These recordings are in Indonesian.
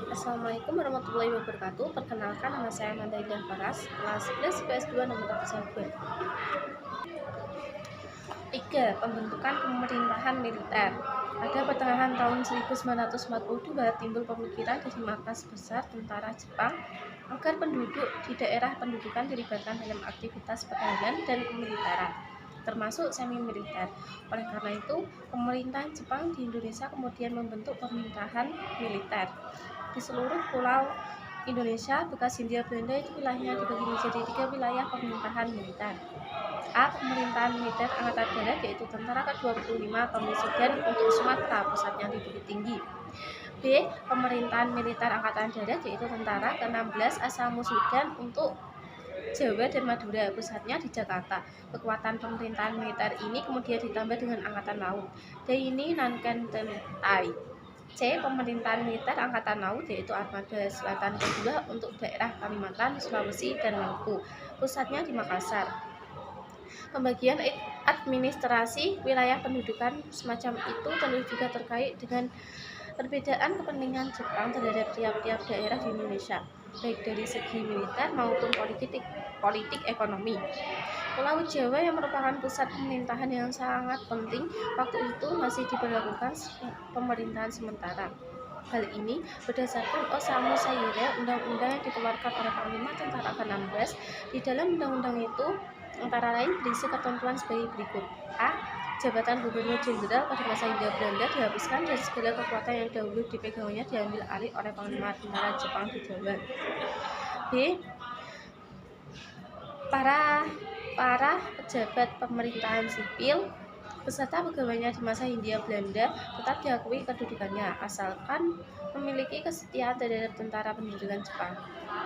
Assalamualaikum warahmatullahi wabarakatuh. Perkenalkan, nama saya Amanda Indah Faras, kelas 11 PS2 nomor 1. 3. Pembentukan pemerintahan militer. Pada pertengahan tahun 1942 timbul pemikiran dari markas besar tentara Jepang agar penduduk di daerah pendudukan dilibatkan dalam aktivitas pertahanan dan kemiliteran, termasuk semi-militer. Oleh karena itu, pemerintahan Jepang di Indonesia kemudian membentuk pemerintahan militer. Di seluruh pulau Indonesia bekas Hindia Belanda itu wilayahnya dibagi menjadi 3 wilayah pemerintahan militer. A. Pemerintahan militer Angkatan Darat, yaitu Tentara ke-25 Pemisudan untuk Sumatera, pusatnya di Bukit Tinggi. B. Pemerintahan militer Angkatan Darat, yaitu Tentara ke-16 Asal Musudan untuk Jawa dan Madura, pusatnya di Jakarta. Kekuatan pemerintahan militer ini kemudian ditambah dengan Angkatan Laut, Daini Nankententai. C. Pemerintahan militer Angkatan Laut, yaitu Armada Selatan kedua untuk daerah Kalimantan, Sulawesi, dan Maluku, pusatnya di Makassar. Pembagian administrasi wilayah pendudukan semacam itu tentu juga terkait dengan perbedaan kepentingan Jepang terhadap tiap-tiap daerah di Indonesia, baik dari segi militer maupun politik ekonomi. Pulau Jawa yang merupakan pusat pemerintahan yang sangat penting waktu itu masih diberlakukan pemerintahan sementara. Hal ini berdasarkan Osamu Sayure, undang-undang yang dikeluarkan oleh Panglima Tentara ke-16. Di dalam undang-undang itu antara lain berisi ketentuan sebagai berikut. A. Jabatan Gubernur Jenderal pada masa Hindia Belanda dihapuskan dan segala kekuatan yang dahulu dipegangnya diambil alih oleh Panglima Tentara Jepang di Jawa. B. Para pejabat pemerintahan sipil beserta pegawainya di masa Hindia Belanda tetap diakui kedudukannya asalkan memiliki kesetiaan terhadap tentara pendudukan Jepang.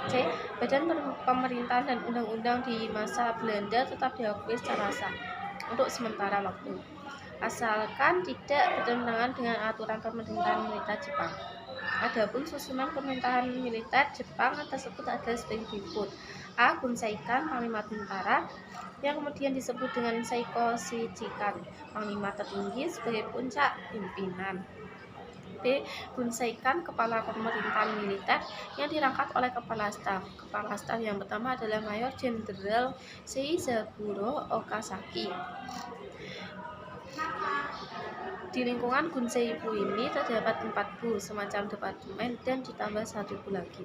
C. Badan pemerintahan dan undang-undang di masa Belanda tetap diakui secara sah untuk sementara waktu, asalkan tidak bertentangan dengan aturan pemerintahan militer Jepang. Adapun susunan pemerintahan militer Jepang tersebut adalah sebagai berikut. A. Gunseikan, Panglima Tentara, yang kemudian disebut dengan Seiko Shichikan, Panglima tertinggi sebagai puncak pimpinan. B. Gunseikan, Kepala Pemerintahan Militer, yang dirangkap oleh Kepala Staf. Kepala Staf yang pertama adalah Mayor Jenderal Seizaburo Okazaki. Di lingkungan Gunseibu ini terdapat 4 bu, semacam departemen, dan ditambah 1 bu lagi,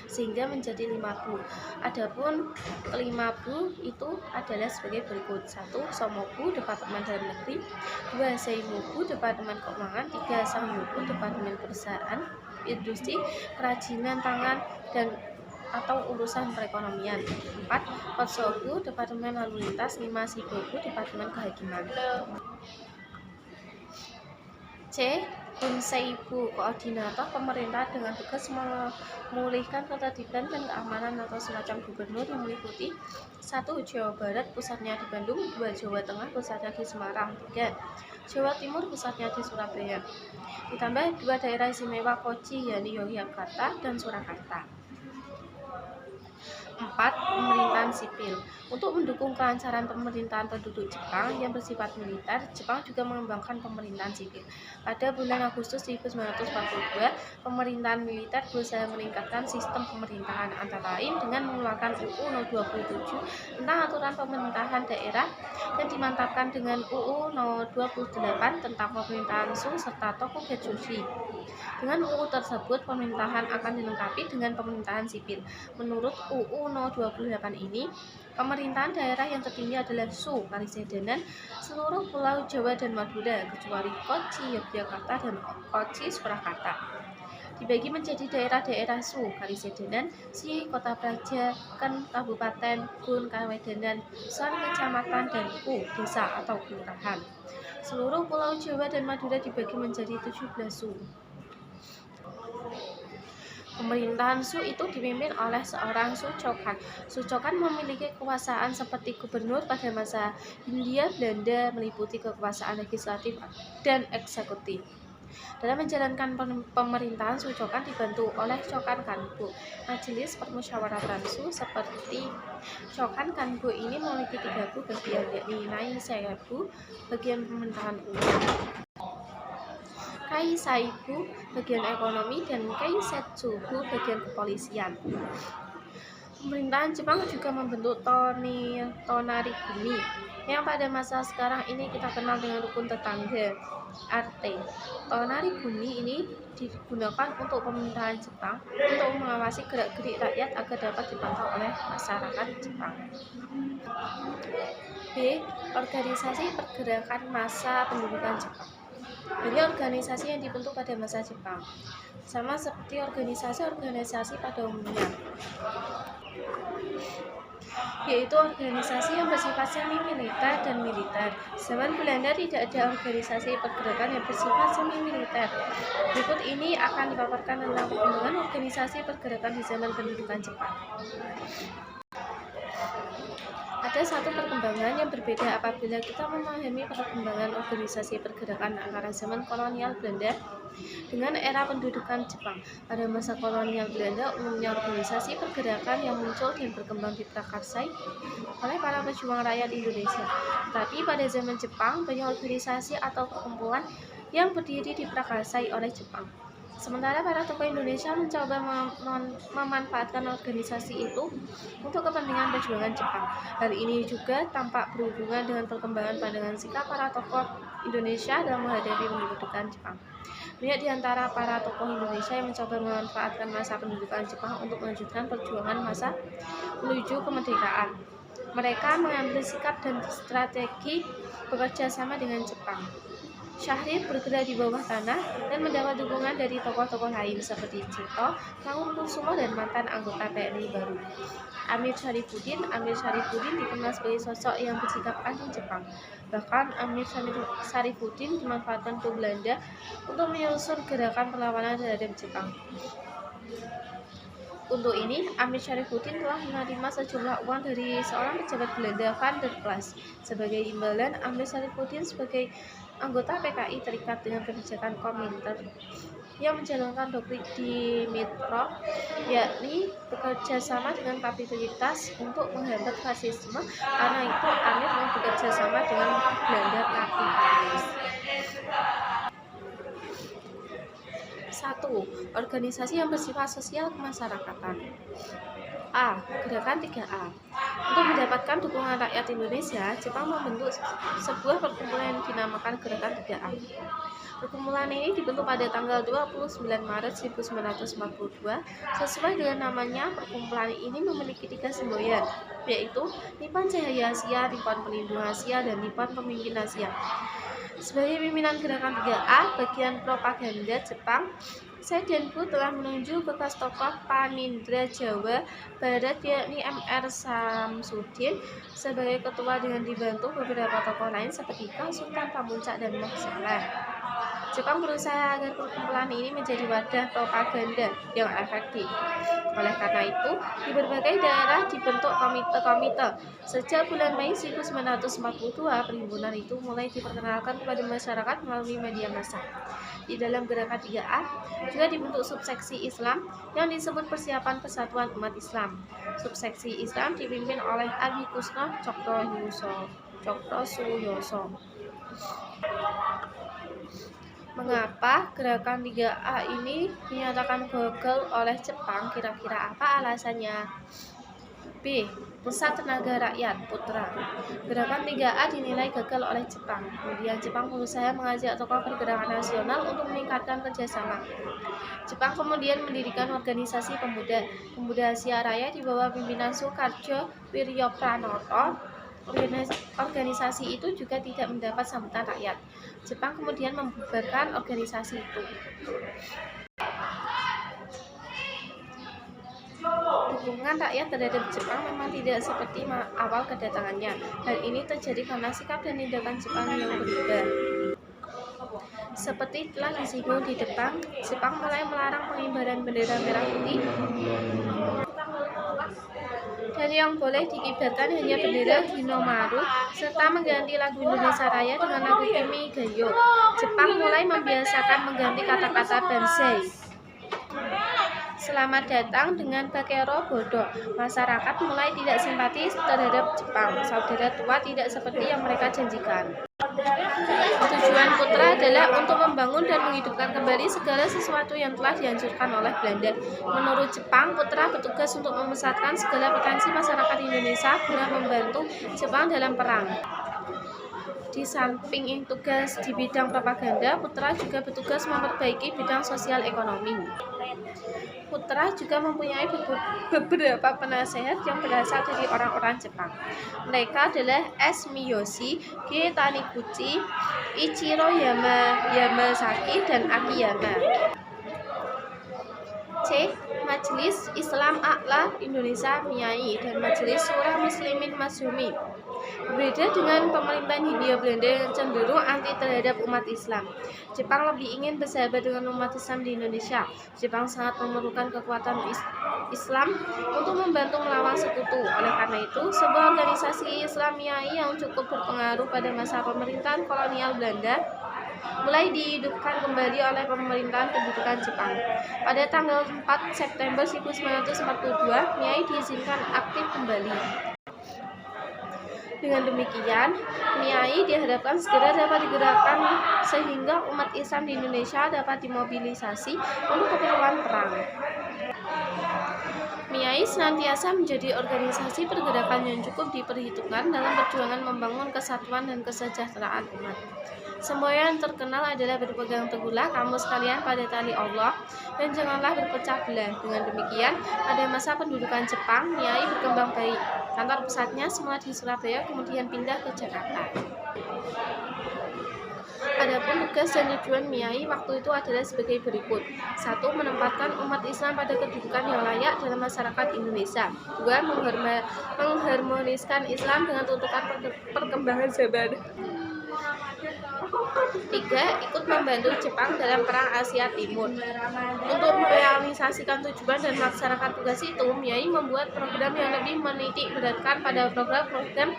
sehingga menjadi 5 bu. Adapun kelima bu itu adalah sebagai berikut. 1. Somobu, Departemen Dalam Negeri. 2. Seimobu, Departemen Keuangan. 3. Sangyobu, Departemen Perusahaan, Industri, Kerajinan Tangan, dan atau urusan perekonomian. 4. Kotsobu, Departemen Lalu Lintas. 5. Shibobu, Departemen Kehakiman. C. Gunseibu, koordinator pemerintah dengan tugas memulihkan ketertiban dan keamanan atau semacam gubernur yang meliputi 1. Jawa Barat, pusatnya di Bandung. 2. Jawa Tengah, pusatnya di Semarang. 3. Jawa Timur, pusatnya di Surabaya. Ditambah 2 daerah istimewa Kochi, yakni Yogyakarta dan Surakarta. 4. Pemerintahan sipil. Untuk mendukung kelancaran pemerintahan penduduk Jepang yang bersifat militer, Jepang juga mengembangkan pemerintahan sipil. Pada bulan Agustus 1942, pemerintahan militer berusaha meningkatkan sistem pemerintahan, antara lain dengan mengeluarkan UU No. 27 tentang aturan pemerintahan daerah dan dimantapkan dengan UU No. 28 tentang pemerintahan Shu serta Tokugatsushi. Dengan UU tersebut, pemerintahan akan dilengkapi dengan pemerintahan sipil. Menurut UU No. 28 ini, pemerintahan daerah yang tertinggi adalah Shu Karisidenan seluruh pulau Jawa dan Madura, kecuali Kochi Yogyakarta dan Kochi Surakarta. Dibagi menjadi daerah-daerah Shu Karisidenan, Si, Kota Praja, Ken, Kabupaten, Gun, Kawedanan, Son, Kecamatan, dan Ku, Desa atau Kelurahan. Seluruh pulau Jawa dan Madura dibagi menjadi 17 Shu. Pemerintahan Shu itu dipimpin oleh seorang Shuchokan. Shuchokan memiliki kekuasaan seperti gubernur pada masa Hindia Belanda, meliputi kekuasaan legislatif dan eksekutif. Dalam menjalankan pemerintahan, Shuchokan dibantu oleh Chokan Kanbo. Majelis Permusyawaratan Shu seperti Chokan Kanbo ini memiliki 3 bu bagian, yakni Nai Seibu, bagian pemerintahan umum, Kei Saigu bagian ekonomi, dan Kei Setsugu bagian kepolisian. Pemerintahan Jepang juga membentuk Tonarigumi yang pada masa sekarang ini kita kenal dengan rukun tetangga (RT). Tonarigumi ini digunakan untuk pemerintahan Jepang untuk mengawasi gerak-gerik rakyat agar dapat dipantau oleh masyarakat Jepang. B. Organisasi pergerakan massa pendudukan Jepang. Banyak organisasi yang dibentuk pada masa Jepang, sama seperti organisasi-organisasi pada umumnya, yaitu organisasi yang bersifat semi-militer dan militer. Zaman Belanda tidak ada organisasi pergerakan yang bersifat semi-militer. Berikut ini akan dipaparkan tentang perkembangan organisasi pergerakan di zaman pendudukan Jepang. Ada satu perkembangan yang berbeda apabila kita memahami perkembangan organisasi pergerakan antara zaman kolonial Belanda dengan era pendudukan Jepang. Pada masa kolonial Belanda, umumnya organisasi pergerakan yang muncul dan berkembang diprakarsai oleh para pejuang rakyat Indonesia. Tetapi pada zaman Jepang, banyak organisasi atau perkumpulan yang berdiri diprakarsai oleh Jepang. Sementara para tokoh Indonesia mencoba memanfaatkan organisasi itu untuk kepentingan perjuangan Jepang. Hal ini juga tampak berhubungan dengan perkembangan pandangan sikap para tokoh Indonesia dalam menghadapi pendudukan Jepang. Banyak di antara para tokoh Indonesia yang mencoba memanfaatkan masa pendudukan Jepang untuk melanjutkan perjuangan masa menuju kemerdekaan. Mereka mengambil sikap dan strategi bekerja sama dengan Jepang. Syahrir bergerak di bawah tanah dan mendapat dukungan dari tokoh-tokoh lain seperti Cito, Mangunkusumo, dan mantan anggota TNI baru, Amir Syarifuddin. Amir Syarifuddin dikenal sebagai sosok yang bersikap anti-Jepang. Bahkan Amir Syarifuddin dimanfaatkan oleh Belanda untuk menyusun gerakan perlawanan terhadap Jepang. Untuk ini, Amir Syarifuddin telah menerima sejumlah uang dari seorang pejabat Belanda, Van der Plas. Sebagai imbalan, Amir Syarifuddin sebagai anggota PKI terikat dengan kebijakan Kominter yang menjalankan doktrin Dimitrov, yakni bekerja sama dengan kapitalitas untuk menghambat fasisme. Karena itu, Amir mau bekerja sama dengan Belanda kapitalis. 1. Organisasi yang bersifat sosial kemasyarakatan. A. Gerakan 3A. Untuk mendapatkan dukungan rakyat Indonesia, Jepang membentuk sebuah perkumpulan yang dinamakan Gerakan 3A. Perkumpulan ini dibentuk pada tanggal 29 Maret 1942. Sesuai dengan namanya, perkumpulan ini memiliki 3 semboyan, yaitu Nippon Cahaya Asia, Nippon Pelindung Asia, dan Nippon Pemimpin Asia. Sebagai pimpinan Gerakan 3A, bagian propaganda Jepang, Seidenku telah menunjuk bekas tokoh Panindra Jawa Barat yakni M.R. Samsudin sebagai ketua dengan dibantu beberapa tokoh lain seperti Kang Sultan Pamuntjak dan Moh Saleh. Jepang berusaha agar perkumpulan ini menjadi wadah propaganda yang efektif. Oleh karena itu, di berbagai daerah dibentuk komite-komite. Sejak bulan Mei 1942, perhimpunan itu mulai diperkenalkan kepada masyarakat melalui media massa. Di dalam Gerakan 3A juga dibentuk subseksi Islam yang disebut Persiapan Persatuan Umat Islam. Subseksi Islam dipimpin oleh Adi Kusno Cokrosuyoso. Mengapa Gerakan 3A ini dinyatakan gagal oleh Jepang? Kira-kira apa alasannya? B. Pusat Tenaga Rakyat Putra. Gerakan 3A dinilai gagal oleh Jepang. Kemudian Jepang berusaha mengajak tokoh pergerakan nasional untuk meningkatkan kerjasama. Jepang kemudian mendirikan organisasi Pemuda Asia Raya di bawah pimpinan Soekarjo Wiryopranoto. Organisasi itu juga tidak mendapat sambutan rakyat. Jepang kemudian membubarkan organisasi itu. Dukungan rakyat terhadap Jepang memang tidak seperti awal kedatangannya. Hal ini terjadi karena sikap dan tindakan Jepang yang berubah. Seperti telah disinggung di depan, Jepang mulai melarang pengibaran bendera merah putih dan yang boleh dikibarkan hanya bendera Hinomaru serta mengganti lagu Indonesia Raya dengan lagu Kimi Gayo. Jepang mulai membiasakan mengganti kata-kata Banzai Selamat datang dengan Bakero Bodo. Masyarakat mulai tidak simpatis terhadap Jepang. Saudara tua tidak seperti yang mereka janjikan. Tujuan Putra adalah untuk membangun dan menghidupkan kembali segala sesuatu yang telah dihancurkan oleh Belanda. Menurut Jepang, Putra bertugas untuk memusatkan segala potensi masyarakat Indonesia guna membantu Jepang dalam perang. Di samping tugas di bidang propaganda, Putra juga bertugas memperbaiki bidang sosial ekonomi. Putra juga mempunyai beberapa penasehat yang berasal dari orang-orang Jepang. Mereka adalah S. Miyoshi, G. Taniguchi, Ichiro Yamasaki, dan Akiyama. C. Majelis Islam A'la Indonesia MIAI dan Majelis Syura Muslimin Masyumi. Berbeda dengan pemerintahan Hindia Belanda yang cenderung anti terhadap umat Islam, Jepang lebih ingin bersahabat dengan umat Islam di Indonesia. Jepang sangat memerlukan kekuatan Islam untuk membantu melawan sekutu. Oleh karena itu, sebuah organisasi Islam MIAI yang cukup berpengaruh pada masa pemerintahan kolonial Belanda mulai dihidupkan kembali oleh pemerintahan kedudukan Jepang. Pada tanggal 4 September 1942, MIAI diizinkan aktif kembali. Dengan demikian, MIAI diharapkan segera dapat digerakkan sehingga umat Islam di Indonesia dapat dimobilisasi untuk keperluan perang. MIAI senantiasa menjadi organisasi pergerakan yang cukup diperhitungkan dalam perjuangan membangun kesatuan dan kesejahteraan umat. Semua yang terkenal adalah berpegang teguhlah kamu sekalian pada tali Allah dan janganlah berpecah belah. Dengan demikian, pada masa pendudukan Jepang, MIAI berkembang baik. Kantor pusatnya semula di Surabaya, kemudian pindah ke Jakarta. Adapun tugas dan tujuan MIAI waktu itu adalah sebagai berikut. 1. Menempatkan umat Islam pada kedudukan yang layak dalam masyarakat Indonesia. 2. Mengharmoniskan Islam dengan tuntutan perkembangan zaman. 3. Ikut membantu Jepang dalam Perang Asia Timur. Untuk merealisasikan tujuan dan melaksanakan tugas itu, MIAI membuat program yang lebih menitik beratkan pada program-program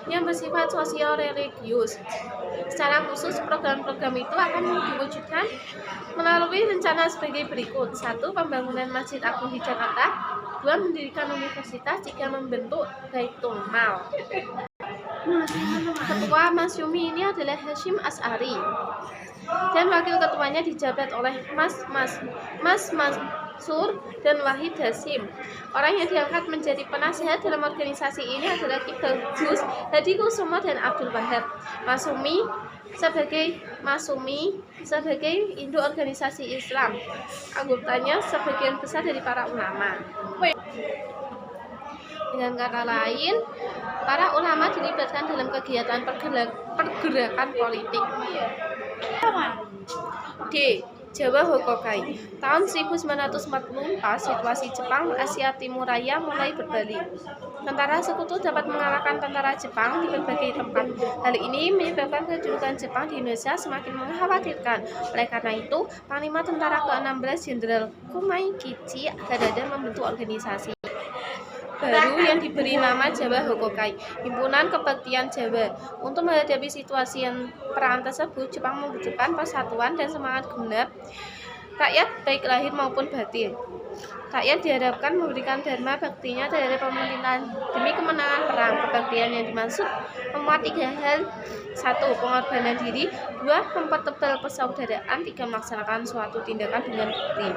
yang bersifat sosial religius. Secara khusus, program-program itu akan diwujudkan melalui rencana sebagai berikut. 1. Pembangunan Masjid Agung di Jakarta. 2. Mendirikan universitas. 3. Membentuk Baitul Mal. Ketua Masyumi ini adalah Hasyim Asy'ari dan wakil ketuanya dijabat oleh Mas Mansur dan Wahid Hasyim. Orang yang diangkat menjadi penasehat dalam organisasi ini adalah Ki Bagus Hadi Kusumo dan Abdul Wahab. Masyumi sebagai induk organisasi Islam. Anggotanya sebagian besar dari para ulama. Dengan kata lain, para ulama dilibatkan dalam kegiatan pergerakan politik. D. Jawa Hokokai. Tahun 1944, situasi Jepang Asia Timur Raya mulai berbalik. Tentara sekutu dapat mengalahkan tentara Jepang di berbagai tempat. Hal ini menyebabkan kedudukan Jepang di Indonesia semakin mengkhawatirkan. Oleh karena itu, Panglima Tentara ke-16 Jenderal Kumai Kichi Harada membentuk organisasi baru yang diberi nama Jawa Hokokai, Himpunan Kebaktian Jawa. Untuk menghadapi situasi yang perang tersebut, Jepang membutuhkan persatuan dan semangat genap rakyat baik lahir maupun batin. Rakyat diharapkan memberikan dharma baktinya terhadap pemerintahan demi kemenangan perang. Kebaktian yang dimaksud memuat 3 hal. 1. Pengorbanan diri. 2. Mempertebal persaudaraan. 3. Melaksanakan suatu tindakan dengan bukti.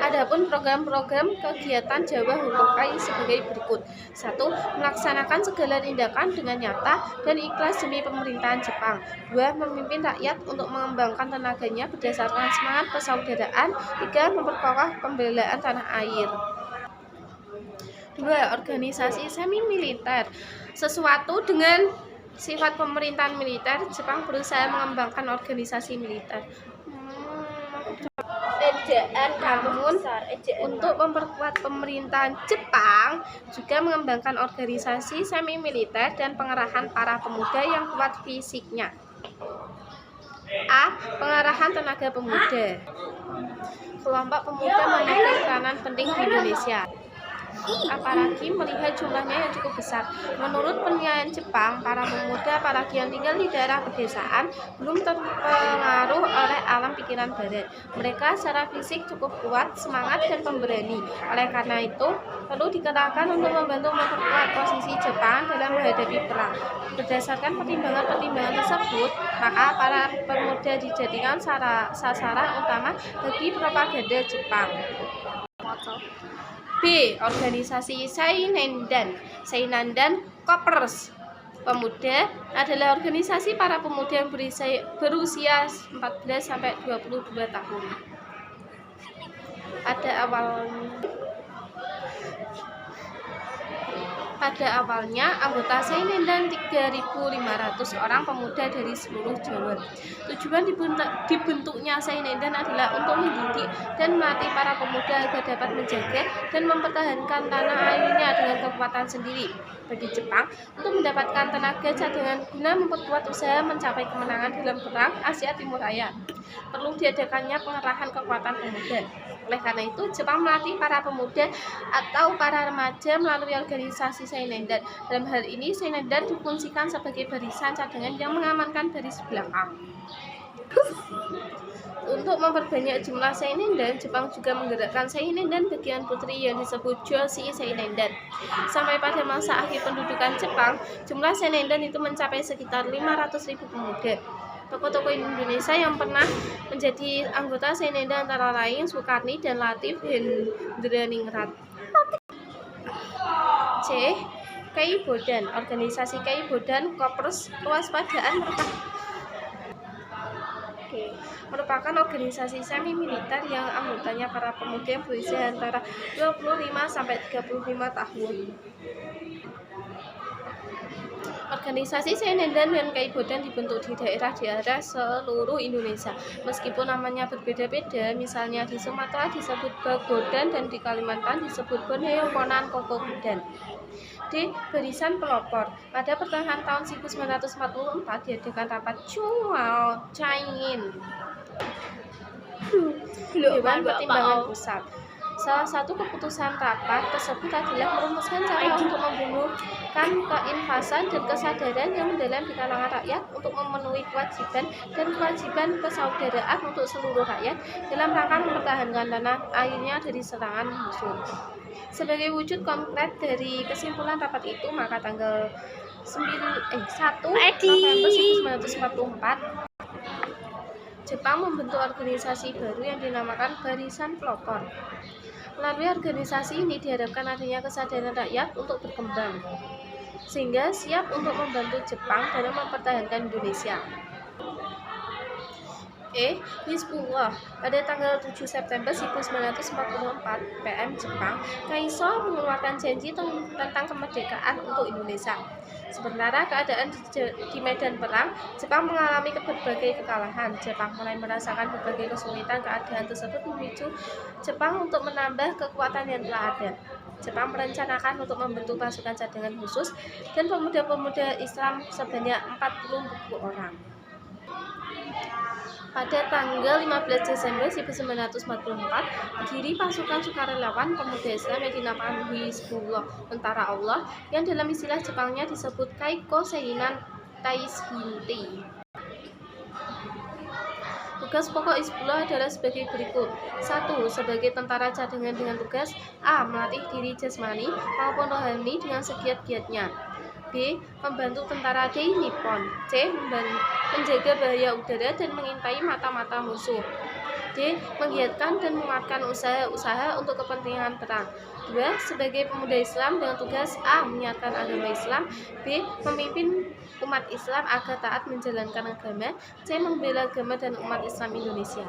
Adapun program-program kegiatan Jawa Hokokai sebagai berikut. 1. Melaksanakan segala tindakan dengan nyata dan ikhlas demi pemerintahan Jepang. 2. Memimpin rakyat untuk mengembangkan tenaganya berdasarkan semangat persaudaraan. 3. Memperkokoh pembelaan tanah air. 2. Organisasi semi-militer. Sesuatu dengan sifat pemerintahan militer, Jepang berusaha mengembangkan organisasi militer. Namun, untuk memperkuat pemerintahan Jepang juga mengembangkan organisasi semi-militer dan pengerahan para pemuda yang kuat fisiknya. A. Pengarahan tenaga pemuda. Kelompok pemuda memegang peranan penting di Indonesia. apalagi melihat jumlahnya yang cukup besar. Menurut penilaian Jepang, para pemuda apalagi yang tinggal di daerah pedesaan belum terpengaruh oleh alam pikiran barat. Mereka secara fisik cukup kuat, semangat, dan pemberani. Oleh karena itu, perlu dikerahkan untuk membantu memperkuat posisi Jepang dalam menghadapi perang. Berdasarkan pertimbangan-pertimbangan tersebut, maka para pemuda dijadikan sasaran utama bagi propaganda Jepang. B. Organisasi Seinandan Corps. Pemuda adalah organisasi para pemuda yang berusia 14 sampai 22 tahun. Pada awalnya, anggota Seinendan 3.500 orang pemuda dari seluruh Jawa. Tujuan dibentuknya Seinendan adalah untuk mendidik dan melatih para pemuda agar dapat menjaga dan mempertahankan tanah airnya dengan kekuatan sendiri. Bagi Jepang, untuk mendapatkan tenaga cadangan guna memperkuat usaha mencapai kemenangan dalam perang Asia Timur Raya, perlu diadakannya pengerahan kekuatan pemuda. Oleh karena itu, Jepang melatih para pemuda atau para remaja melalui organisasi Seinendan. Dalam hal ini, Seinendan difungsikan sebagai barisan cadangan yang mengamankan baris belakang. Untuk memperbanyak jumlah Seinendan, Jepang juga menggerakkan Seinendan bagian putri yang disebut Joshi Seinendan. Sampai pada masa akhir pendudukan Jepang, jumlah Seinendan itu mencapai sekitar 500.000 pemuda. Tokoh-tokoh Indonesia yang pernah menjadi anggota Seinendan antara lain Soekarni dan Latif Hendraningrat. C. Keibodan. Organisasi Keibodan Corps Kewaspadaan merupakan organisasi semi-militer yang anggotanya para pemuda yang berusia antara 25 sampai 35 tahun. Organisasi Seinendan dan Keibodan dibentuk di daerah-daerah seluruh Indonesia. Meskipun namanya berbeda-beda, misalnya di Sumatera disebut Bagodan dan di Kalimantan disebut Borneo Konan Kokobudan. D. Barisan Pelopor. Pada pertengahan tahun 1944 diadakan rapat Chuao Caingin Dewan Pertimbangan Pusat. Salah satu keputusan rapat tersebut adalah merumuskan cara untuk membunuhkan keinfasan dan kesadaran yang mendalam di kalangan rakyat untuk memenuhi kewajiban dan kewajiban persaudaraan untuk seluruh rakyat dalam rangka mempertahankan tanah airnya dari serangan musuh. Sebagai wujud konkret dari kesimpulan rapat itu, maka tanggal 1 November 1944 Jepang membentuk organisasi baru yang dinamakan Barisan Pelopor. Melalui organisasi ini diharapkan adanya kesadaran rakyat untuk berkembang, sehingga siap untuk membantu Jepang dalam mempertahankan Indonesia. Hizbullah. Pada tanggal 7 September 1944 PM Jepang, Kaiso mengeluarkan janji tentang kemerdekaan untuk Indonesia. Sementara keadaan di medan perang, Jepang mengalami berbagai kekalahan. Jepang mulai merasakan berbagai kesulitan. Keadaan tersebut memicu Jepang untuk menambah kekuatan yang telah ada. Jepang merencanakan untuk membentuk pasukan cadangan khusus dan pemuda-pemuda Islam sebanyak 40.000 orang. Pada tanggal 15 Desember 1944, berdiri pasukan sukarelawan pemuda Islam yang dinamakan Hizbullah, Tentara Allah, yang dalam istilah Jepangnya disebut Kaiko Seinan Taishinti. Tugas pokok Hizbullah adalah sebagai berikut. 1. Sebagai tentara cadangan dengan tugas A. Melatih diri jasmani maupun rohani dengan segiat-giatnya. B. Membantu tentara Dai Nippon. C. Menjaga bahaya udara dan mengintai mata-mata musuh. D. Menggiatkan dan menguatkan usaha-usaha untuk kepentingan perang. 2. Sebagai pemuda Islam dengan tugas A. Menyiarkan agama Islam. B. Memimpin umat Islam agar taat menjalankan agama. C. Membela agama dan umat Islam Indonesia.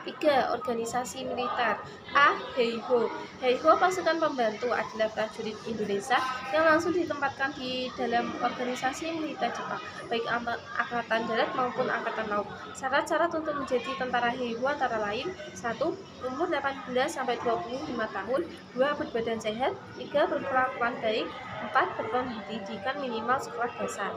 3. Organisasi militer. A. Heiho. Heiho pasukan pembantu adalah prajurit Indonesia yang langsung ditempatkan di dalam organisasi militer Jepang, baik angkatan darat maupun angkatan laut. Syarat-syarat untuk menjadi tentara Heiho antara lain: 1. Umur 18 sampai 25 tahun. 2. Berbadan sehat. 3. Berkelakuan baik. 4. Berpendidikan minimal sekolah dasar.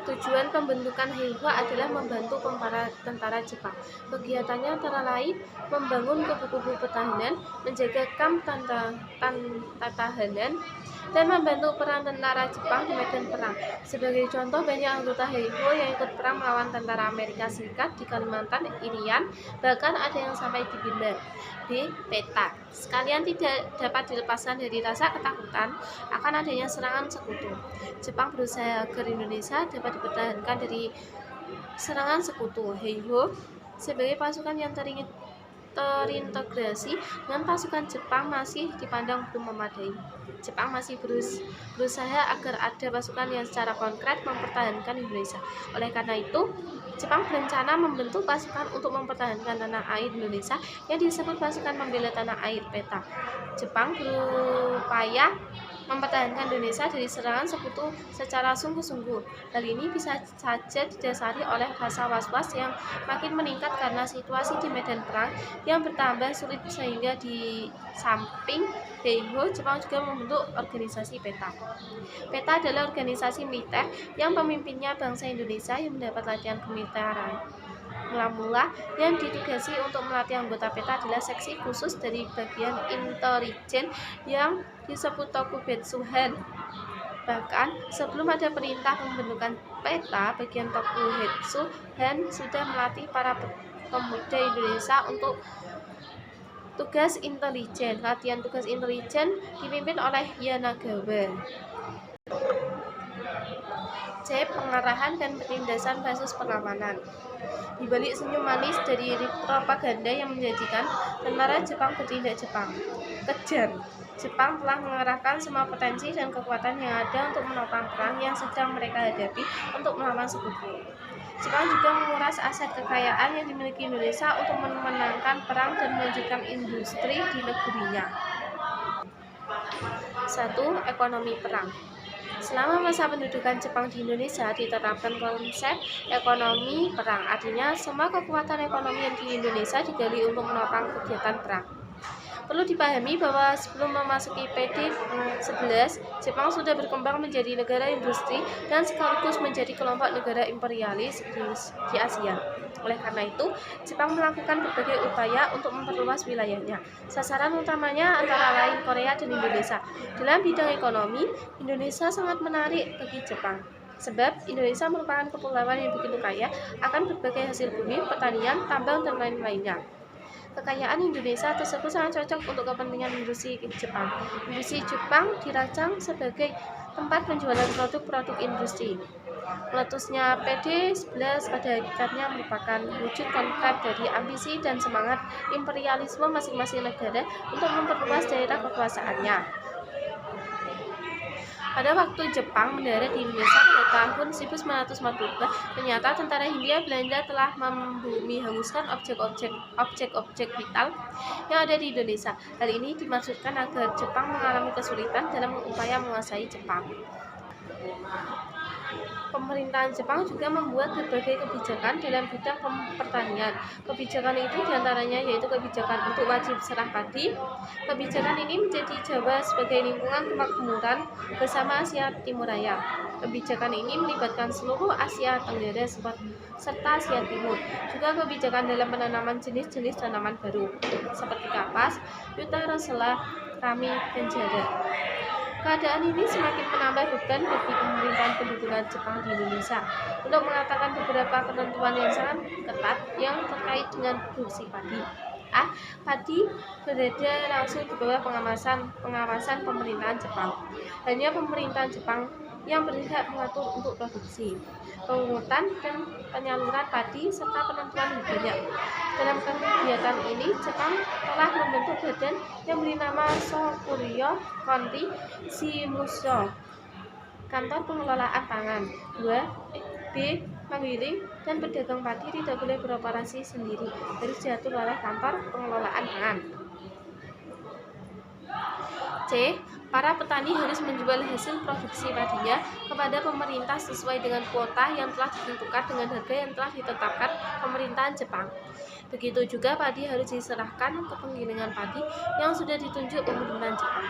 Tujuan pembentukan Heiho adalah membantu para tentara Jepang. Kegiatannya antara lain membangun kubu-kubu pertahanan, menjaga kamp tahanan, dan membantu peran tentara Jepang di medan perang. Sebagai contoh, banyak anggota Heiho yang ikut perang melawan tentara Amerika Serikat di Kalimantan, Irian, bahkan ada yang sampai di Bima. B. Peta. Sekalian tidak dapat dilepaskan dari rasa ketakutan akan adanya serangan sekutu. Jepang berusaha agar Indonesia dapat dipertahankan dari serangan sekutu. Heiho sebagai pasukan yang terintegrasi dengan pasukan Jepang masih dipandang belum memadai. Jepang masih berusaha agar ada pasukan yang secara konkret mempertahankan Indonesia. Oleh karena itu, Jepang berencana membentuk pasukan untuk mempertahankan tanah air Indonesia yang disebut Pasukan Pembela Tanah Air (PETA). Jepang berupaya mempertahankan Indonesia dari serangan sekutu secara sungguh-sungguh. Hal ini bisa saja didasari oleh rasa was-was yang makin meningkat karena situasi di medan perang yang bertambah sulit, sehingga di samping Heiho, Jepang juga membentuk organisasi PETA. PETA adalah organisasi militer yang pemimpinnya bangsa Indonesia yang mendapat latihan kemiliteran. Mula-mula yang ditugasi untuk melatih anggota PETA adalah seksi khusus dari bagian intelijen yang disebut Tokubetsuhan. Bahkan sebelum ada perintah pembentukan PETA, bagian Tokubetsuhan sudah melatih para pemuda Indonesia untuk tugas intelijen. Latihan tugas intelijen dipimpin oleh Yanagawa. C. Pengarahan dan penindasan kasus pengamanan. Di balik senyum manis dari propaganda yang menjanjikan, tentara Jepang bertindak kejam. Jepang telah mengerahkan semua potensi dan kekuatan yang ada untuk menopang perang yang sedang mereka hadapi untuk melawan sekutu. Jepang juga menguras aset kekayaan yang dimiliki Indonesia untuk memenangkan perang dan melanjutkan industri di negerinya. 1. Ekonomi perang. Selama masa pendudukan Jepang di Indonesia ditetapkan konsep ekonomi perang, artinya semua kekuatan ekonomi yang di Indonesia digali untuk menopang kegiatan perang. Perlu dipahami bahwa sebelum memasuki PD-11, Jepang sudah berkembang menjadi negara industri dan sekaligus menjadi kelompok negara imperialis di Asia. Oleh karena itu, Jepang melakukan berbagai upaya untuk memperluas wilayahnya. Sasaran utamanya antara lain Korea dan Indonesia. Dalam bidang ekonomi, Indonesia sangat menarik bagi Jepang. Sebab Indonesia merupakan kepulauan yang begitu kaya akan berbagai hasil bumi, pertanian, tambang, dan lain-lainnya. Kekayaan Indonesia tersebut sangat cocok untuk kepentingan industri Jepang. Industri Jepang dirancang sebagai tempat penjualan produk-produk industri. Meletusnya PD-11 pada hakikatnya merupakan wujud konkret dari ambisi dan semangat imperialisme masing-masing negara untuk memperluas daerah kekuasaannya. Pada waktu Jepang mendarat di Indonesia pada tahun 1942, ternyata tentara Hindia Belanda telah membumi hanguskan objek-objek vital yang ada di Indonesia. Hal ini dimaksudkan agar Jepang mengalami kesulitan dalam upaya menguasai Jepang. Pemerintahan Jepang juga membuat berbagai kebijakan dalam bidang pertanian. Kebijakan itu diantaranya yaitu kebijakan untuk wajib serah padi. Kebijakan ini menjadi Jawa sebagai lingkungan kemakmuran bersama Asia Timur Raya. Kebijakan ini melibatkan seluruh Asia Tenggara serta Asia Timur. Juga kebijakan dalam penanaman jenis-jenis tanaman baru seperti kapas, yuta, rosella, rami, dan jada. Keadaan ini semakin menambah beban bagi pemerintahan pendudukan Jepang di Indonesia untuk mengatakan beberapa ketentuan yang sangat ketat yang terkait dengan produksi padi. A. Padi berada langsung di bawah pengawasan pemerintahan Jepang. Hanya pemerintahan Jepang yang berhak mengatur untuk produksi, pengurutan, dan penyaluran padi serta penentuan harganya. Dalam kegiatan ini, Jepang telah membentuk badan yang beri nama Shokuryo Konri Shimusho, kantor pengelolaan pangan. 2. B. Penggiling dan pedagang padi tidak boleh beroperasi sendiri, harus diatur oleh kantor pengelolaan pangan. C. Para petani harus menjual hasil produksi padinya kepada pemerintah sesuai dengan kuota yang telah ditentukan dengan harga yang telah ditetapkan pemerintahan Jepang. Begitu juga padi harus diserahkan ke penggilingan padi yang sudah ditunjuk pemerintahan Jepang.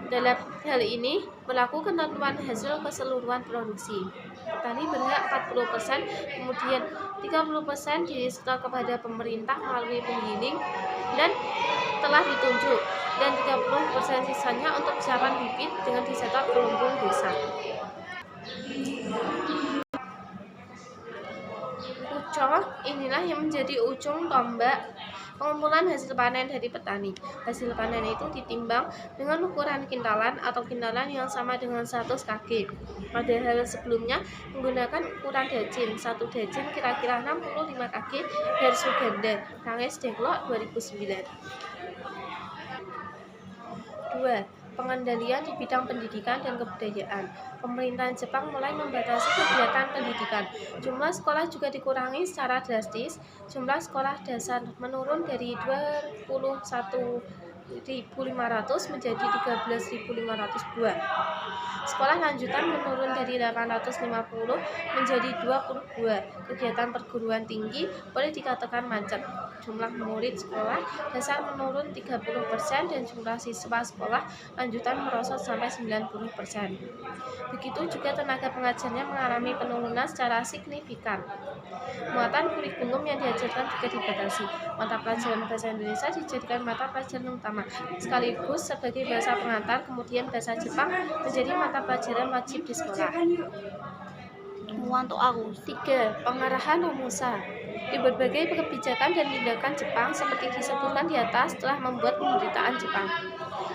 Dalam hal ini berlaku ketentuan hasil keseluruhan produksi. Petani berhak 40%, kemudian 30% disetor kepada pemerintah melalui penggiling dan telah ditunjuk, dan 30% sisanya untuk persiapan bibit dengan disetor ke lumbung desa. Ucoh, inilah yang menjadi ujung tombak pengumpulan hasil panen dari petani. Hasil panen itu ditimbang dengan ukuran kintalan atau kintalan yang sama dengan 100 kg. Padahal sebelumnya menggunakan ukuran dajin. Satu dajin kira-kira 65 kg dari Suganda, Ranges Dengklok 2009. 2. Pengendalian di bidang pendidikan dan kebudayaan. Pemerintahan Jepang mulai membatasi kegiatan pendidikan. Jumlah sekolah juga dikurangi secara drastis. Jumlah sekolah dasar menurun dari 21.500 menjadi 13.502. Sekolah lanjutan menurun dari 850 menjadi 22. Kegiatan perguruan tinggi boleh dikatakan macet. Jumlah murid sekolah dasar menurun 30% dan jumlah siswa sekolah lanjutan merosot sampai 90%. Begitu juga tenaga pengajarnya mengalami penurunan secara signifikan. Muatan kurikulum yang diajarkan juga dibatasi. Mata pelajaran bahasa Indonesia dijadikan mata pelajaran utama sekaligus sebagai bahasa pengantar, kemudian bahasa Jepang menjadi mata pelajaran wajib di sekolah. 3. Pengarahan Romusa. Di berbagai kebijakan dan tindakan Jepang seperti disebutkan di atas telah membuat pemberitaan Jepang.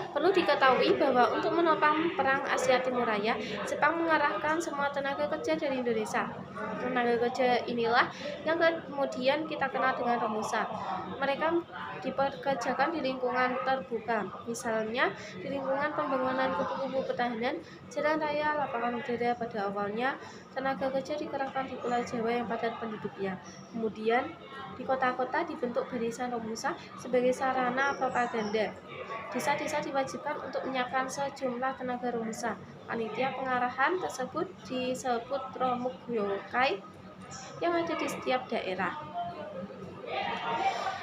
Perlu diketahui bahwa untuk menopang Perang Asia Timur Raya, Jepang mengarahkan semua tenaga kerja dari Indonesia. Tenaga kerja inilah yang kemudian kita kenal dengan Romusa. Mereka dipekerjakan di lingkungan terbuka, misalnya di lingkungan pembangunan kupu-kupu pertahanan, jalan raya, lapangan udara. Pada awalnya, tenaga kerja dikerahkan di Pulau Jawa yang padat penduduknya. Kemudian, di kota-kota dibentuk barisan Romusa sebagai sarana propaganda. Desa-desa diwajibkan untuk menyiapkan sejumlah tenaga Romusa. Panitia pengarahan tersebut disebut Romugyokai yang ada di setiap daerah.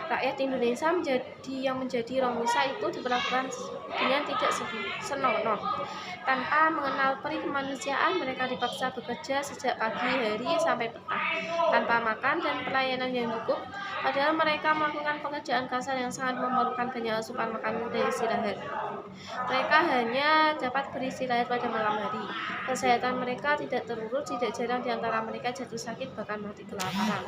Rakyat Indonesia menjadi Romusa itu diperlakukan dengan tidak senonoh. Tanpa mengenal peri kemanusiaan, mereka dipaksa bekerja sejak pagi hari sampai petang, tanpa makan dan pelayanan yang cukup. Padahal mereka melakukan pekerjaan kasar yang sangat memerlukan banyak asupan makanan dan istirahat. Mereka hanya dapat beristirahat pada malam hari. Kesehatan mereka tidak terurus, tidak jarang di antara mereka jatuh sakit bahkan mati kelaparan.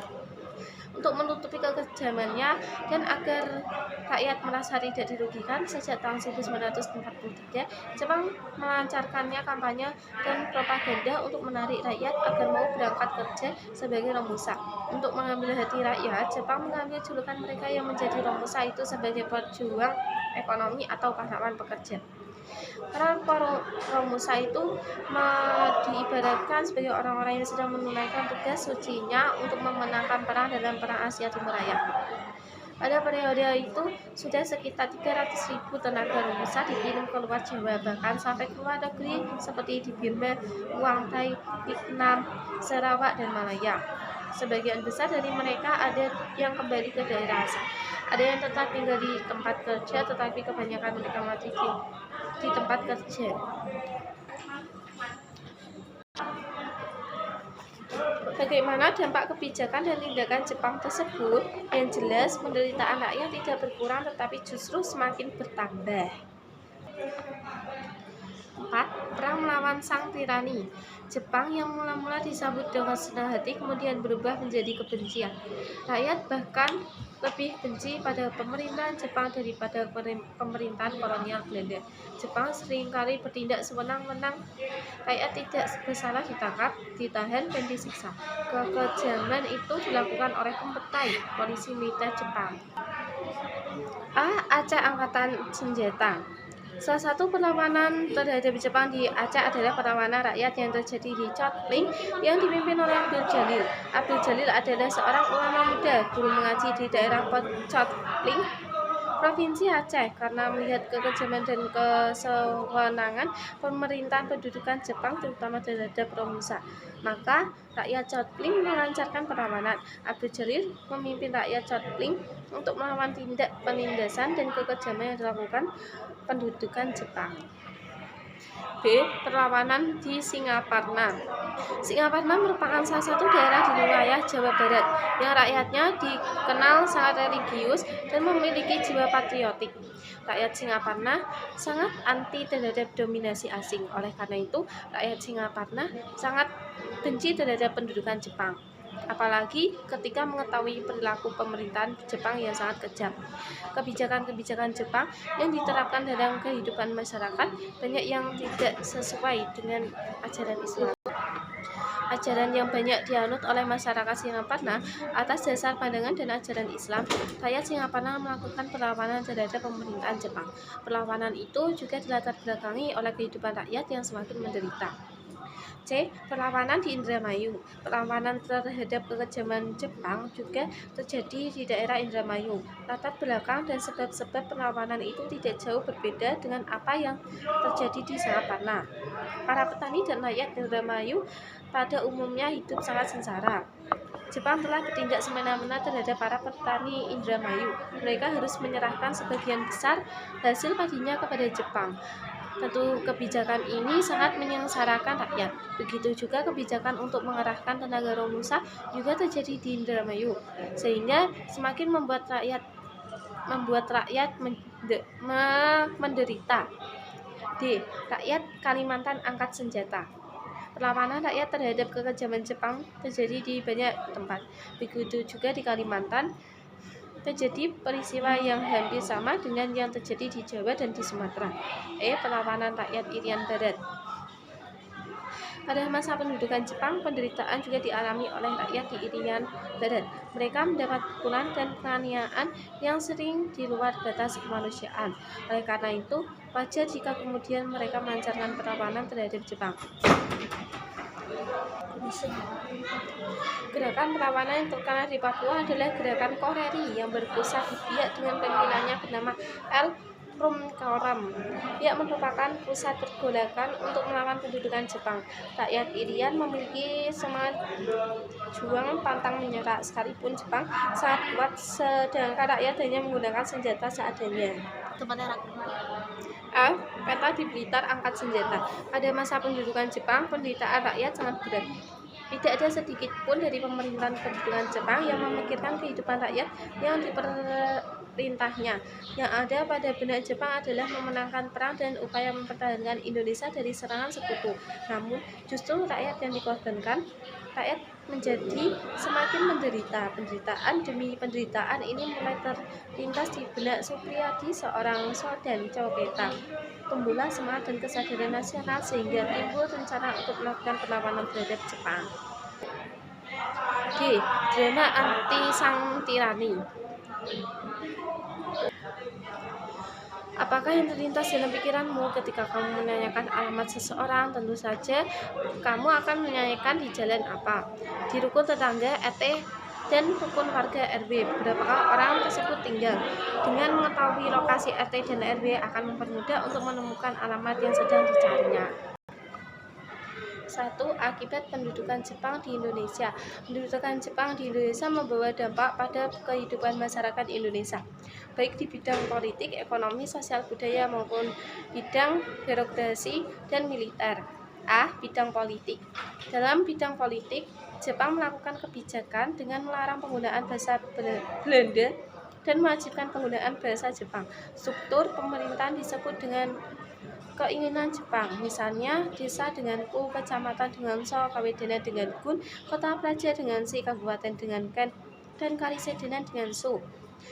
Untuk menutupi kekejamannya dan agar rakyat merasa tidak dirugikan, sejak tahun 1943 Jepang melancarkannya kampanye dan propaganda untuk menarik rakyat agar mau berangkat kerja sebagai Romusa. Untuk mengambil hati rakyat, Jepang mengambil julukan mereka yang menjadi Romusa itu sebagai pejuang ekonomi atau pahlawan pekerja. Para Romusa itu diibaratkan sebagai orang-orang yang sedang menunaikan tugas sucinya untuk memenangkan perang dalam Perang Asia Timur Raya. Pada periode itu, sudah sekitar 300.000 tenaga Romusa dikirim ke luar Jawa, bahkan sampai ke luar negeri seperti di Burma, Guangdong, Vietnam, Sarawak, dan Malaya. Sebagian besar dari mereka ada yang kembali ke daerah asal. Ada yang tetap tinggal di tempat kerja, tetapi kebanyakan mereka mati di tempat kerja. Bagaimana dampak kebijakan dan tindakan Jepang tersebut? Yang jelas, penderitaan rakyat tidak berkurang tetapi justru semakin bertambah. 4. Perang melawan sang tirani. Jepang yang mula-mula disambut dengan senang hati kemudian berubah menjadi kebencian. Rakyat bahkan lebih benci pada pemerintahan Jepang daripada pemerintahan kolonial Belanda. Jepang seringkali bertindak sewenang-wenang. Rakyat tidak bersalah ditangkap, ditahan, dan disiksa. Kekejaman itu dilakukan oleh Kempetai, polisi militer Jepang. Aceh Angkatan Senjata. Salah satu perlawanan terhadap Jepang di Aceh adalah perlawanan rakyat yang terjadi di Chotling yang dipimpin oleh Abdul Jalil. Abdul Jalil adalah seorang ulama muda, guru mengaji di daerah Chotling, Provinsi Aceh. Karena melihat kekejaman dan kesewenangan pemerintahan pendudukan Jepang terutama terhadap Romusa, maka rakyat Chotling melancarkan perlawanan. Abdul Jalil memimpin rakyat Chotling untuk melawan tindak penindasan dan kekejaman yang dilakukan pendudukan Jepang. B. Perlawanan di Singaparna. Singaparna merupakan salah satu daerah di wilayah Jawa Barat yang rakyatnya dikenal sangat religius dan memiliki jiwa patriotik. Rakyat Singaparna sangat anti terhadap dominasi asing. Oleh karena itu, rakyat Singaparna sangat benci terhadap pendudukan Jepang. Apalagi ketika mengetahui perilaku pemerintahan Jepang yang sangat kejam. Kebijakan-kebijakan Jepang yang diterapkan dalam kehidupan masyarakat banyak yang tidak sesuai dengan ajaran Islam. Ajaran yang banyak dianut oleh masyarakat Singaparna atas dasar pandangan dan ajaran Islam, rakyat Singaparna melakukan perlawanan terhadap pemerintahan Jepang. Perlawanan itu juga dilatar belakangi oleh kehidupan rakyat yang semakin menderita. C. Perlawanan di Indramayu. Perlawanan terhadap kekejaman Jepang juga terjadi di daerah Indramayu. Latar belakang dan sebab-sebab perlawanan itu tidak jauh berbeda dengan apa yang terjadi di Singaparna. Para petani dan rakyat Indramayu pada umumnya hidup sangat sengsara. Jepang telah bertindak semena-mena terhadap para petani Indramayu. Mereka harus menyerahkan sebagian besar hasil padinya kepada Jepang. Tentu kebijakan ini sangat menyengsarakan rakyat. Begitu juga kebijakan untuk mengerahkan tenaga Romusa juga terjadi di Indramayu, sehingga semakin membuat rakyat menderita. D. Rakyat Kalimantan angkat senjata. Perlawanan rakyat terhadap kekejaman Jepang terjadi di banyak tempat. Begitu juga di Kalimantan terjadi peristiwa yang hampir sama dengan yang terjadi di Jawa dan di Sumatera. E. Perlawanan rakyat Irian Barat. Pada masa pendudukan Jepang, penderitaan juga dialami oleh rakyat di Irian Barat. Mereka mendapat pukulan dan penganiayaan yang sering di luar batas kemanusiaan. Oleh karena itu, wajar jika kemudian mereka melancarkan perlawanan terhadap Jepang. Gerakan perlawanan yang terkenal di Papua adalah gerakan Koreri yang berpusat di Biak dengan pimpinannya bernama L. Rumkoram. Biak merupakan pusat pergolakan untuk melawan pendudukan Jepang. Rakyat Irian memiliki semangat juang pantang menyerah sekalipun Jepang sangat kuat, sedangkan rakyat hanya menggunakan senjata seadanya. A. Peta di Blitar angkat senjata. Pada masa pendudukan Jepang, penderitaan rakyat sangat berat. Tidak ada sedikit pun dari pemerintahan pendudukan Jepang yang memikirkan kehidupan rakyat yang diperintahnya. Yang ada pada benak Jepang adalah memenangkan perang dan upaya mempertahankan Indonesia dari serangan sekutu. Namun, justru rakyat yang dikorbankan. Rakyat menjadi semakin menderita. Penderitaan demi penderitaan ini mulai terlintas di benak Supriyadi, seorang Sodan Coweta. Tumbuhlah semangat dan kesadaran nasional sehingga timbul rencana untuk melakukan perlawanan terhadap Jepang. D. Drama anti sang tirani. Apakah yang terlintas dalam pikiranmu ketika kamu menanyakan alamat seseorang? Tentu saja kamu akan menanyakan di jalan apa, di rukun tetangga, RT, dan rukun warga RW. Berapakah orang tersebut tinggal? Dengan mengetahui lokasi RT dan RW akan mempermudah untuk menemukan alamat yang sedang dicarinya. 1. Akibat pendudukan Jepang di Indonesia. Pendudukan Jepang di Indonesia membawa dampak pada kehidupan masyarakat Indonesia, baik di bidang politik, ekonomi, sosial, budaya, maupun bidang birokrasi dan militer. A. Bidang politik. Dalam bidang politik, Jepang melakukan kebijakan dengan melarang penggunaan bahasa Belanda dan mewajibkan penggunaan bahasa Jepang. Struktur pemerintahan disebut dengan keinginan Jepang, misalnya desa dengan ku, kecamatan dengan so, kawedena dengan gun, kota praja dengan si, kabupaten dengan ken, dan kalisedena dengan su.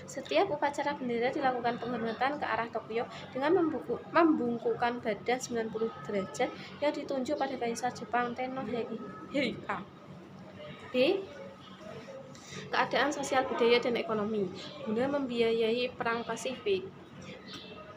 Setiap upacara bendera dilakukan penghormatan ke arah Tokyo dengan membungkukkan badan 90 derajat yang ditunjuk pada Kaisar Jepang Tenno Heihei. B. Keadaan sosial, budaya, dan ekonomi. Guna membiayai perang Pasifik,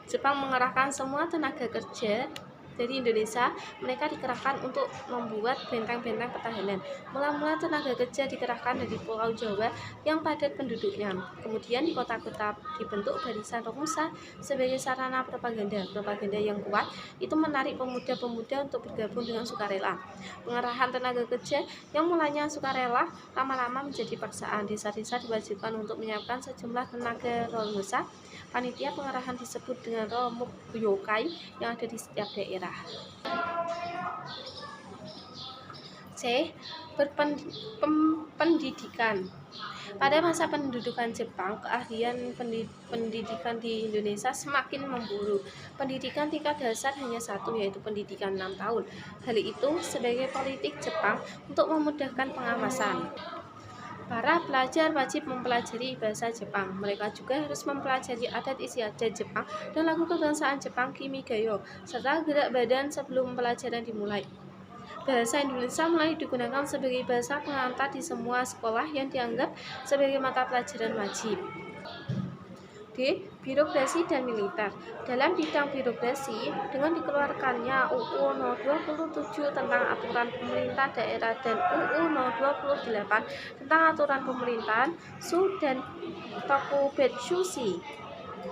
Jepang mengerahkan semua tenaga kerja dari Indonesia. Mereka dikerahkan untuk membuat benteng-benteng pertahanan. Mula-mula tenaga kerja dikerahkan dari Pulau Jawa yang padat penduduknya. Kemudian di kota-kota dibentuk barisan Romusa sebagai sarana propaganda. Propaganda yang kuat itu menarik pemuda-pemuda untuk bergabung dengan sukarela. Pengerahan tenaga kerja yang mulanya sukarela lama-lama menjadi paksaan. Desa-desa diwajibkan untuk menyiapkan sejumlah tenaga Romusa. Panitia pengerahan disebut dengan Romuk Yokai yang ada di setiap daerah. pemerintah. C. Pendidikan. Pada masa pendudukan Jepang, keahlian pendidikan di Indonesia semakin memburuk. Pendidikan tingkat dasar hanya satu, yaitu pendidikan 6 tahun. Hal itu sebagai politik Jepang untuk memudahkan pengawasan. Para pelajar wajib mempelajari bahasa Jepang. Mereka juga harus mempelajari adat istiadat Jepang dan lagu kebangsaan Jepang Kimigayo, serta gerak badan sebelum pelajaran dimulai. Bahasa Indonesia mulai digunakan sebagai bahasa pengantar di semua sekolah yang dianggap sebagai mata pelajaran wajib. D. Birokrasi dan militer. Dalam bidang birokrasi, dengan dikeluarkannya UU No. 27 tentang aturan pemerintah daerah dan UU No. 28 tentang aturan pemerintahan Shu dan Tokubetsushi,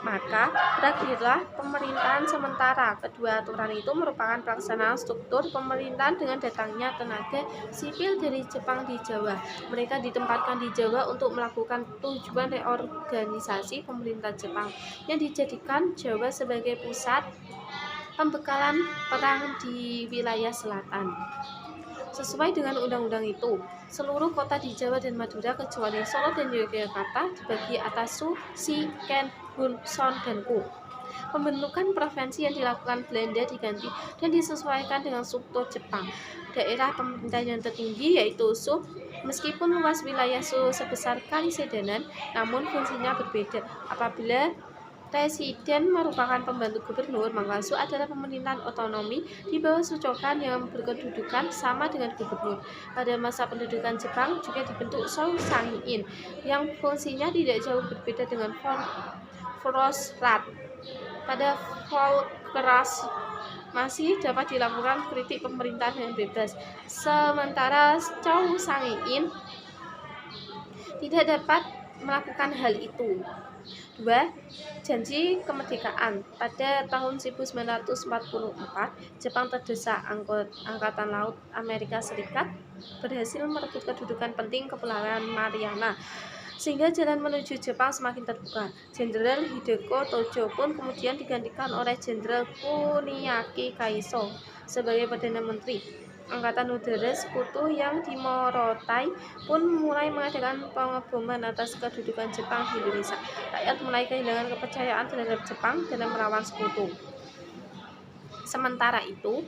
maka berakhirlah pemerintahan sementara. Kedua aturan itu merupakan pelaksanaan struktur pemerintahan dengan datangnya tenaga sipil dari Jepang di Jawa. Mereka ditempatkan di Jawa untuk melakukan tujuan reorganisasi pemerintah Jepang yang dijadikan Jawa sebagai pusat pembekalan perang di wilayah selatan. Sesuai dengan undang-undang itu, seluruh kota di Jawa dan Madura kecuali Solo dan Yogyakarta dibagi atas Shu, Shi, Ken, Hun, Son, dan Ku. Pembentukan provinsi yang dilakukan Belanda diganti dan disesuaikan dengan struktur Jepang. Daerah pemerintahan yang tertinggi yaitu Shu, meskipun luas wilayah Shu sebesar kali Sedanan, namun fungsinya berbeda. Apabila Presiden merupakan pembantu gubernur, maka Shu adalah pemerintahan otonomi di bawah Shochokan yang berkedudukan sama dengan gubernur. Pada masa pendudukan Jepang juga dibentuk Shosanhin yang fungsinya tidak jauh berbeda dengan Volksrat. Pada Volksrat masih dapat dilakukan kritik pemerintahan yang bebas, sementara Shosanhin tidak dapat melakukan hal itu. 2. Janji kemerdekaan. Pada tahun 1944, Jepang terdesak. Angkatan Laut Amerika Serikat berhasil merebut kedudukan penting Kepulauan Mariana, sehingga jalan menuju Jepang semakin terbuka. Jenderal Hideko Tojo pun kemudian digantikan oleh Jenderal Kuniaki Kaiso sebagai Perdana Menteri. Angkatan Udara Sekutu yang di Morotai pun mulai mengadakan pengeboman atas kedudukan Jepang di Indonesia. Rakyat mulai kehilangan kepercayaan terhadap Jepang dalam melawan Sekutu. Sementara itu,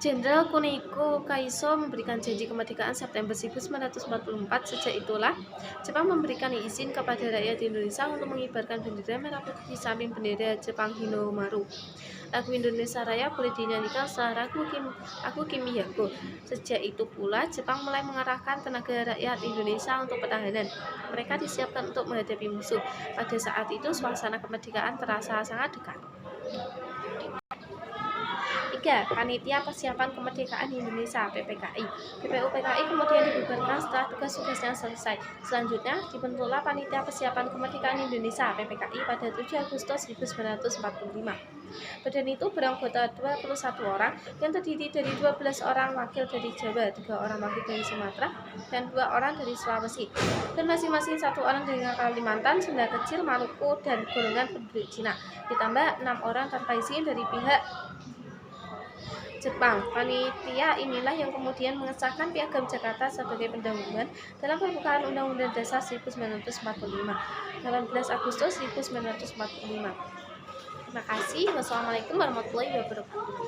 Jenderal Kunihiko Kaiso memberikan janji kemerdekaan September 1944. Sejak itulah, Jepang memberikan izin kepada rakyat Indonesia untuk mengibarkan bendera merah putih di samping bendera Jepang Hinomaru. Lagu Indonesia Raya boleh dinyanyikan setelah lagu Kimiyago. Sejak itu pula, Jepang mulai mengerahkan tenaga rakyat Indonesia untuk pertahanan. Mereka disiapkan untuk menghadapi musuh. Pada saat itu, suasana kemerdekaan terasa sangat dekat. 3. Panitia Persiapan Kemerdekaan Indonesia (PPKI). PPUPKI kemudian dibubarkan setelah tugas-tugasnya selesai. Selanjutnya, dibentuklah Panitia Persiapan Kemerdekaan Indonesia (PPKI) pada 7 Agustus 1945. Badan itu beranggota 21 orang yang terdiri dari 12 orang wakil dari Jawa, 3 orang wakil dari Sumatera, dan 2 orang dari Sulawesi, dan masing-masing 1 orang dari Kalimantan, Sunda Kecil, Maluku, dan golongan penduduk Cina, ditambah 6 orang tanpa izin dari pihak Jepang. Panitia inilah yang kemudian mengesahkan Piagam Jakarta sebagai pendahuluan dalam pembukaan Undang-Undang Dasar 1945, 18 Agustus 1945. Terima kasih. Wassalamualaikum warahmatullahi wabarakatuh.